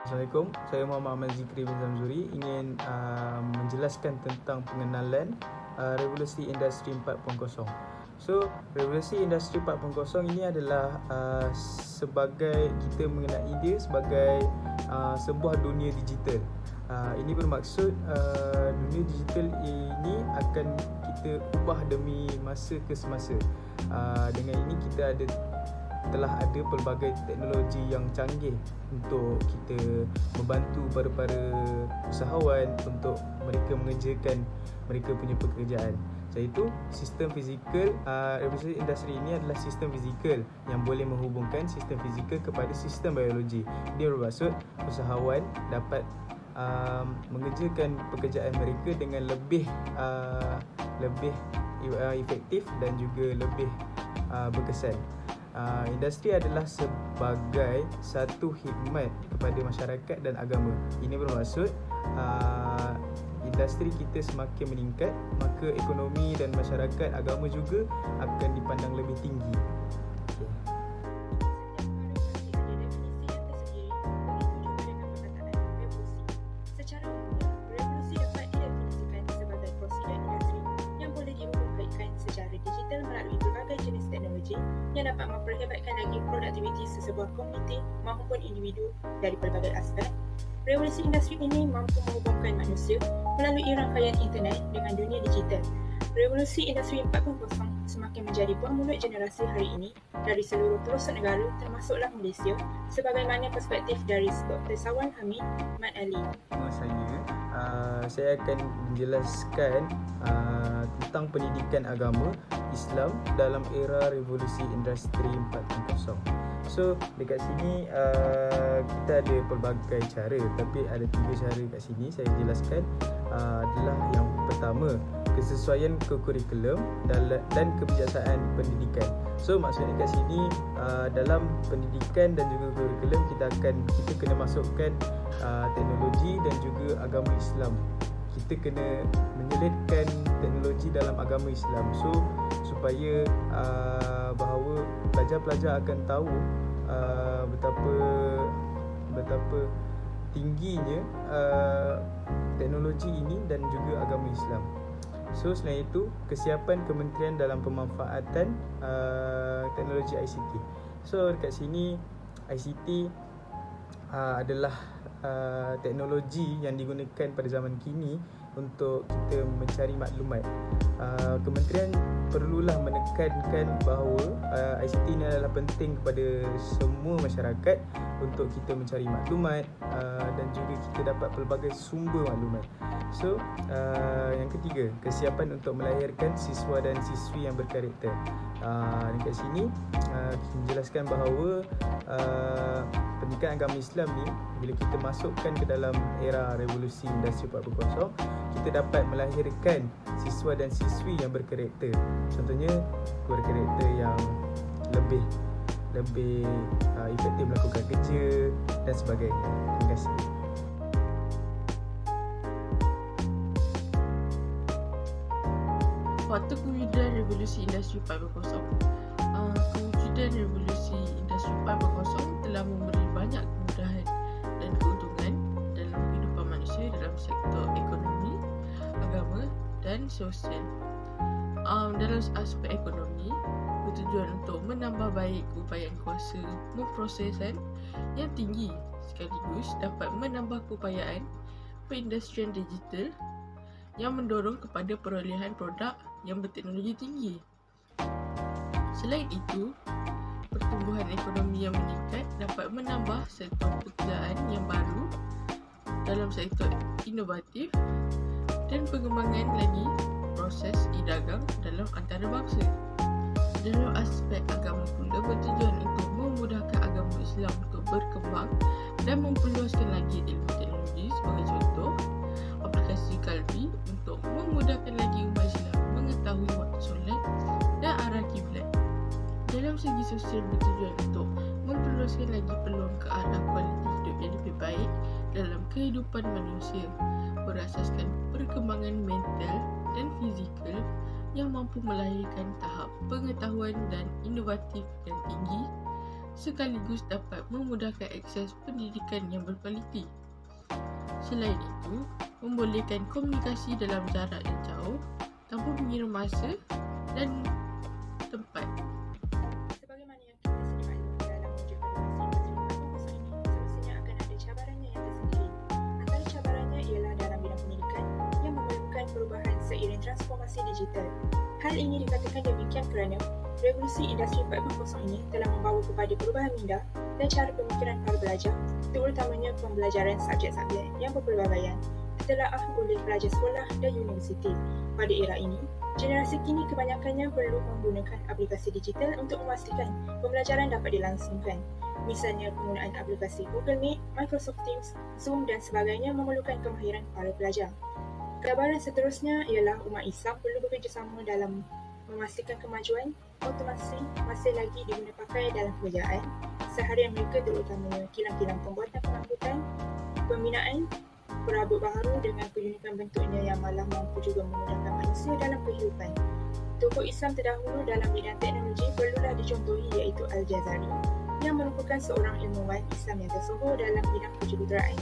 Assalamualaikum, saya Muhammad Ahmad Zikri bin Zamzuri ingin menjelaskan tentang pengenalan revolusi industri 4.0. So, revolusi industri 4.0 ini adalah sebagai kita mengenai dia sebagai sebuah dunia digital. Ini bermaksud dunia digital ini akan kita ubah demi masa ke semasa. Dengan ini kita telah ada pelbagai teknologi yang canggih untuk kita membantu para usahawan untuk mereka mengerjakan mereka punya pekerjaan. Iaitu sistem fizikal, revolusi industri ini adalah sistem fizikal yang boleh menghubungkan sistem fizikal kepada sistem biologi. Dia bermaksud usahawan dapat mengerjakan pekerjaan mereka dengan lebih efektif dan juga lebih berkesan. Industri adalah sebagai satu khidmat kepada masyarakat dan agama. Ini bermaksud industri kita semakin meningkat, maka ekonomi dan masyarakat agama juga akan dipandang lebih tinggi. Digital melalui berbagai jenis teknologi yang dapat memperhebatkan lagi produktiviti sesebuah komuniti maupun individu dari pelbagai aspek. Revolusi industri ini mampu menghubungkan manusia melalui rangkaian internet dengan dunia digital. Revolusi industri 4.0 semakin menjadi buah mulut generasi hari ini dari seluruh pelosok negara termasuklah Malaysia, sebagaimana perspektif dari Dr. Sawan Hamid Mat Ali. Saya akan menjelaskan tentang pendidikan agama Islam dalam era revolusi industri 4.0. So, dekat sini kita ada pelbagai cara, tapi ada 3 cara kat sini saya jelaskan. Adalah yang pertama, kesesuaian ke kurikulum dan kebiasaan pendidikan. So, maksudnya kat sini dalam pendidikan dan juga kurikulum kita kena masukkan teknologi dan juga agama Islam. Kita kena menyelitkan teknologi dalam agama Islam, so supaya bahawa pelajar-pelajar akan tahu betapa tingginya teknologi ini dan juga agama Islam. So, selain itu, kesiapan kementerian dalam pemanfaatan teknologi ICT. So, dekat sini ICT adalah teknologi yang digunakan pada zaman kini untuk kita mencari maklumat. Kementerian perlulah menekankan bahawa ICT ini adalah penting kepada semua masyarakat untuk kita mencari maklumat dan juga kita dapat pelbagai sumber maklumat. So, yang ketiga, kesiapan untuk melahirkan siswa dan siswi yang berkarakter. Dekat sini menjelaskan bahawa pendidikan agama Islam ni, bila kita masukkan ke dalam era revolusi industri 4.0, kita dapat melahirkan siswa dan siswi yang berkarakter. Contohnya, berkarakter yang lebih efektif melakukan kerja dan sebagainya. Terima kasih. Waktu kewujudan revolusi industri 4.0. Kewujudan revolusi industri 4.0 telah memberi banyak kemudahan dan keuntungan dalam kehidupan manusia dalam sektor ekonomi, agama dan sosial. Dalam aspek ekonomi, bertujuan untuk menambah baik keupayaan kuasa memprosesan yang tinggi, sekaligus dapat menambah keupayaan perindustrian digital yang mendorong kepada perolehan produk yang berteknologi tinggi. Selain itu, pertumbuhan ekonomi yang meningkat dapat menambah sektor pekerjaan yang baru dalam sektor inovatif dan pengembangan lagi proses e-dagang dalam antarabangsa. Dalam aspek agama pula, bertujuan untuk memudahkan agama Islam untuk berkembang dan memperluaskan lagi ilmu teknologi. Sebagai contoh, aplikasi Kalbi untuk memudahkan lagi umat Islam mengetahui waktu solat dan arah kiblat. Dalam segi sosial, bertujuan untuk memperluaskan lagi peluang ke arah kualiti hidup yang lebih baik dalam kehidupan manusia, berasaskan perkembangan mental dan fizikal yang mampu melahirkan tahap pengetahuan dan inovatif yang tinggi sekaligus dapat memudahkan akses pendidikan yang berkualiti. Selain itu, membolehkan komunikasi dalam jarak yang jauh tanpa mengira masa dan tempat. Sebagaimana yang kita sedia maklum dalam mewujudkan revolusi industri 4.0 ini, semestinya akan ada cabarannya yang tersendiri. Antara cabarannya ialah dalam bidang pendidikan yang memerlukan perubahan seiring transformasi digital. Hal ini dikatakan demikian kerana revolusi industri 4.0 ini telah membawa kepada perubahan minda dan cara pemikiran para pelajar, terutamanya pembelajaran subjek-subjek yang berpelbagaian ditelaah oleh pelajar sekolah dan universiti. Pada era ini, generasi kini kebanyakannya perlu menggunakan aplikasi digital untuk memastikan pembelajaran dapat dilangsungkan. Misalnya penggunaan aplikasi Google Meet, Microsoft Teams, Zoom dan sebagainya memerlukan kemahiran para pelajar. Cabaran seterusnya ialah umat Islam perlu bekerjasama dalam memastikan kemajuan otomasi masih lagi diguna pakai dalam pekerjaan seharian mereka, terutamanya kilang-kilang pembuatan pengangkutan, pembinaan perabot baharu dengan keunikan bentuknya yang malah mampu juga memudahkan manusia dalam kehidupan. Tokoh Islam terdahulu dalam bidang teknologi perlulah dicontohi iaitu Al-Jazari yang merupakan seorang ilmuwan Islam yang tersohor dalam bidang kejuruteraan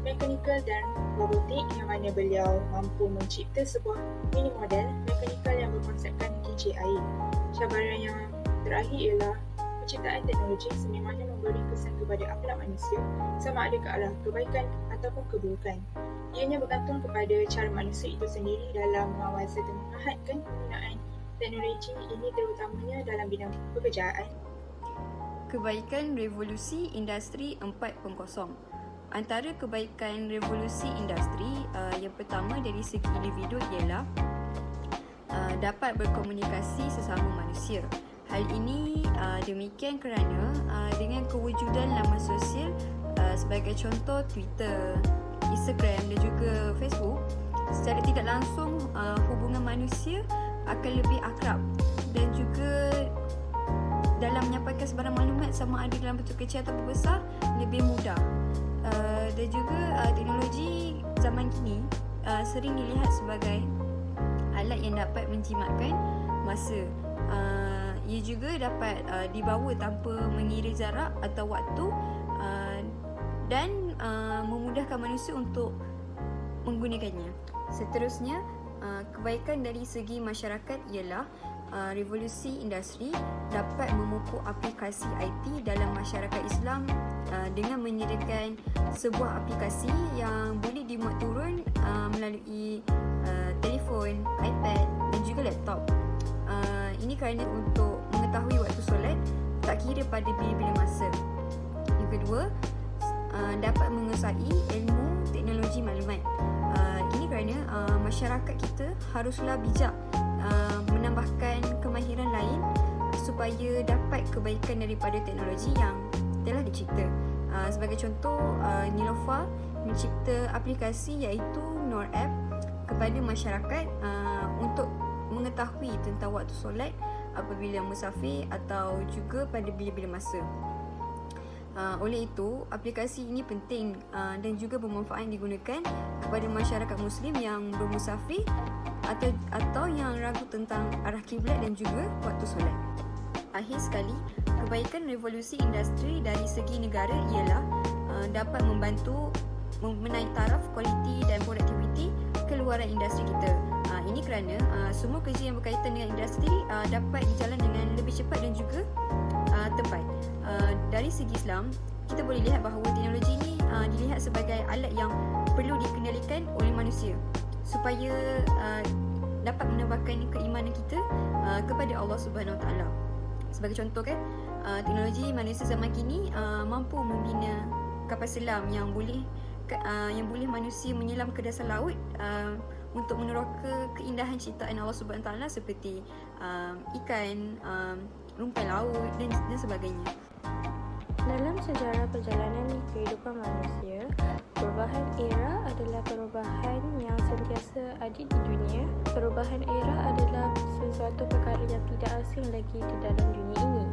mekanikal dan robotik, yang mana beliau mampu mencipta sebuah mini model mekanikal yang berkonsepkan kincir air. Cabaran yang terakhir ialah penciptaan teknologi sememangnya memberi kesan kepada akhlak manusia sama ada ke arah kebaikan ataupun keburukan. Ianya bergantung kepada cara manusia itu sendiri dalam mengawal serta mengahatkan penggunaan teknologi ini, terutamanya dalam bidang pekerjaan. Kebaikan revolusi industri 4.0. Antara kebaikan revolusi industri yang pertama dari segi individu ialah dapat berkomunikasi sesama manusia. Hal ini demikian kerana dengan kewujudan laman sosial sebagai contoh Twitter, Instagram dan juga Facebook, secara tidak langsung hubungan manusia akan lebih akrab dan juga dalam menyampaikan sebarang maklumat sama ada dalam bentuk kecil atau besar lebih mudah. Dan juga teknologi zaman kini sering dilihat sebagai alat yang dapat menjimatkan masa. Ia juga dapat dibawa tanpa mengira jarak atau waktu dan memudahkan manusia untuk menggunakannya. Seterusnya, kebaikan dari segi masyarakat ialah revolusi industri dapat memupuk aplikasi IT dalam masyarakat Islam dengan menyediakan sebuah aplikasi yang boleh dimuat turun melalui telefon, iPad dan juga laptop. Ini kerana untuk mengetahui waktu solat tak kira pada bila-bila masa. Yang kedua, dapat menguasai ilmu teknologi maklumat. Ini kerana masyarakat kita haruslah bijak menambahkan kemahiran lain supaya dapat kebaikan daripada teknologi yang telah dicipta. Sebagai contoh, Nilofa mencipta aplikasi iaitu Nur App kepada masyarakat untuk mengetahui tentang waktu solat apabila musafir atau juga pada bila-bila masa. Oleh itu, aplikasi ini penting dan juga bermanfaat digunakan kepada masyarakat Muslim yang bermusafir atau yang ragu tentang arah kiblat dan juga waktu solat. Akhir sekali, kebaikan revolusi industri dari segi negara ialah dapat membantu menaik taraf kualiti dan produktiviti keluaran industri kita. Ini kerana semua kerja yang berkaitan dengan industri dapat dijalan dengan lebih cepat dan juga tepat. Dari segi Islam, kita boleh lihat bahawa teknologi ini dilihat sebagai alat yang perlu dikendalikan oleh manusia supaya dapat menambahkan keimanan kita kepada Allah Subhanahu Wa Taala. Sebagai contoh kan, teknologi manusia zaman kini mampu membina kapal selam yang boleh manusia menyelam ke dasar laut untuk meneroka keindahan ciptaan Allah Subhanahu Wa Taala seperti ikan, rumpai laut dan sebagainya. Dalam sejarah perjalanan kehidupan manusia, perubahan era adalah perubahan yang sentiasa ada di dunia. Perubahan era adalah sesuatu perkara yang tidak asing lagi di dalam dunia ini.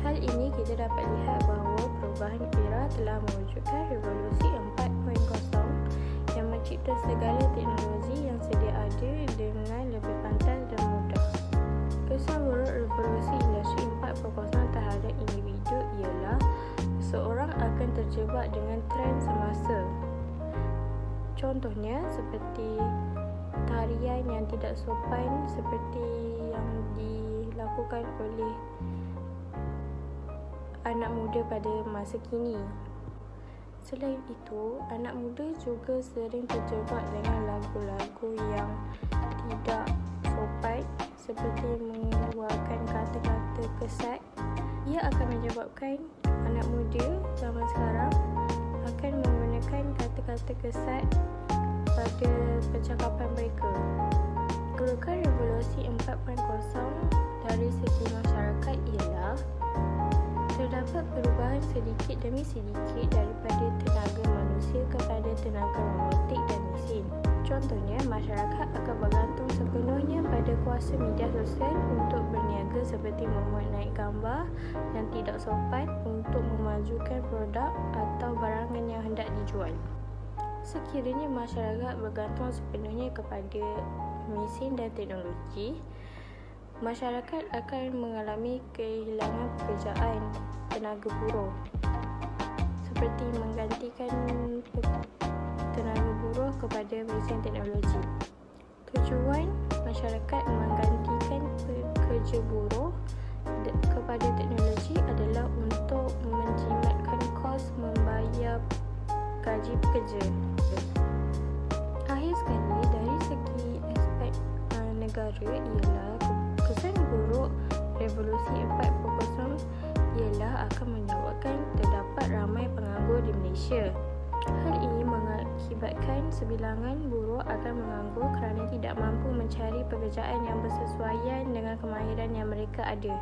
Hal ini kita dapat lihat bahawa perubahan era telah mewujudkan revolusi 4.0 yang mencipta segala teknologi yang sedia ada dengan lebih pantas dan mudah. Kesan buruk revolusi industri 4.0 terhadap individu. individu ialah seseorang akan terjebak dengan trend semasa. Contohnya seperti tarian yang tidak sopan seperti yang dilakukan oleh anak muda pada masa kini. Selain itu, anak muda juga sering terjebak dengan lagu-lagu yang tidak sopan seperti mengeluarkan kata-kata kesat. Ia akan menyebabkan anak muda zaman sekarang akan menggunakan kata-kata kesat pada percakapan mereka. Kerukan revolusi 4.0 dari segi masyarakat ialah terdapat perubahan sedikit demi sedikit daripada tenaga manusia kepada tenaga robotik dan mesin. Contohnya, masyarakat akan bergantung sepenuhnya pada kuasa media sosial untuk berniaga seperti memuat naik gambar yang tidak sopan untuk memajukan produk atau barangan yang hendak dijual. Sekiranya masyarakat bergantung sepenuhnya kepada mesin dan teknologi, masyarakat akan mengalami kehilangan pekerjaan tenaga buruh seperti menggantikan tenaga buruh kepada mesin teknologi. Tujuan masyarakat menggantikan pekerja buruh kepada teknologi adalah untuk menjimatkan kos membayar gaji pekerja. Akhir sekali, dari segi aspek negara ialah kesan buruk revolusi 4.0 ialah akan menyebabkan terdapat ramai penganggur di Malaysia. Hal ini mengakibatkan sebilangan buruh akan menganggur kerana tidak mampu mencari pekerjaan yang bersesuaian dengan kemahiran yang mereka ada.